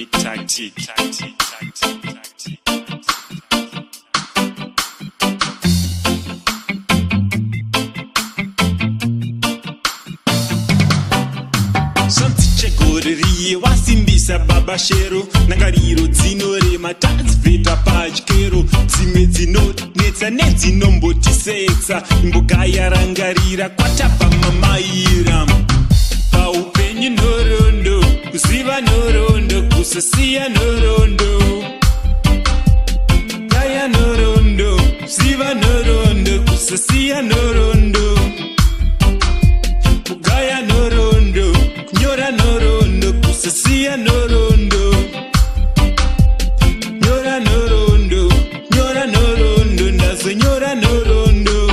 tactic. Santichegoririe wasimbisa babashero nangariro dzinorema tadzibveta padyero dzimwe dzinonetsa nedzinombotisetsa imboga yarangarira kwatapa mamaira paupenyu nhorondo kuziva nhorondo kusasiya nhorondo gaya nhorondo kuziva nhorondo kusasiya nhorondo kugaya nhorondo kunyora nhorondo kusasiya nhorondo nyora nhorondo nyora nhorondo ndazonyora nhorondo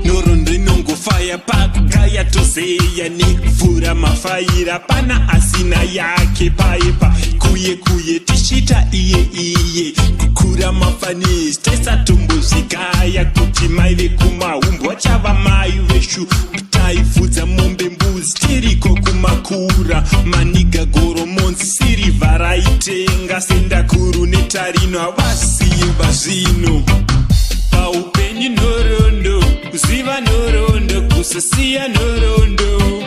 nhorondo inongofaya pakugaya tozeya nekuvhura mafaira pana asina yake paipa kuye tichita iye kukura mafanisi tesatombozvikaya kuti mai vekumaumbwa chava mai veshu taifudza mombe mbuzi tiriko kumakura maniga goromonzi sirivha raitenga sendakuru netarino havasiyemba zvino paupenyu nhorondo kuziva nhorondo kusasiya nhorondo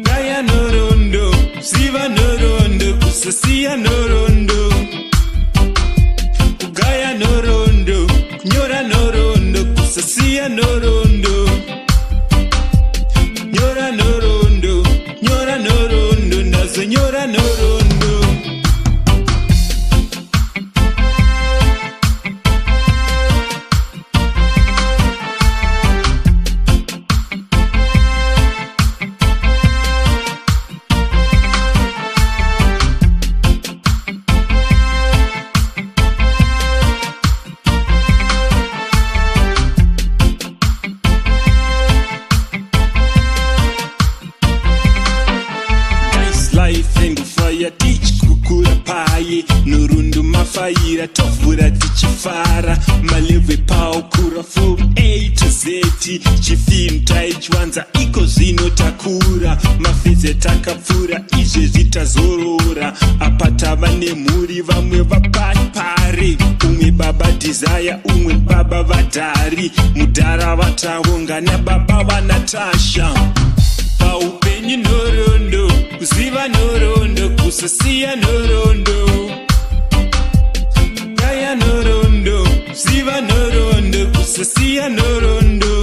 gaya nhorondo kuziva nhorondo kusasiya nhorondo kugaya nhorondo kunyora nhorondo kusasiya nhorondo nyora nhorondo ndazonyora nhorondo tichikukura paye nhorondo mafaira tovhura tichifara malevhe paukura from A to Z chifilmu taichiwanza iko zvino takura mafeze takapfura izvezvi tazorora apa tava nemhuri vamwe vapapare umwe baba Desire umwe baba vadhari mudhara vatavonga nababa vanatasha paupenyu nhorondo kuziva nhorondo kusasiya nhorondo gaya nhorondo kuziva nhorondo kusasiya nhorondo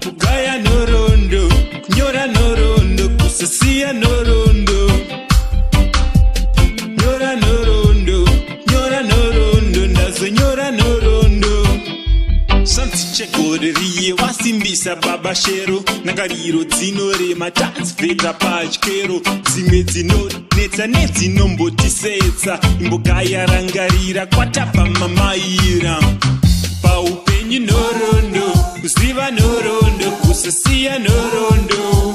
kugaya nhorondo kunyora nhorondo kusasiya nhorondo nyora nhorondo ndazonyora nhorondo santichegoririe wasimbisa babashero nangariro dzinorema tadzibveta padyero dzimwe dzinonetsa nedzinombotisetsa imboga yarangarira kwatapa mamaira paupenyu nhorondo kuziva nhorondo kusasiya nhorondo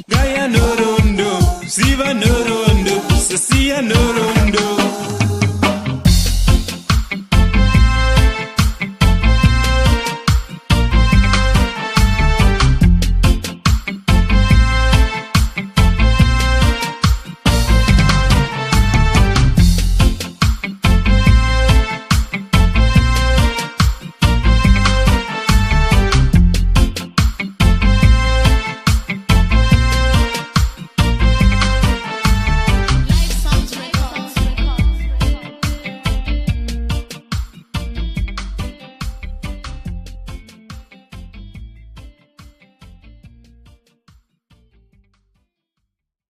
gaya nhorondo kuziva nhorondo kusasiya nhorondo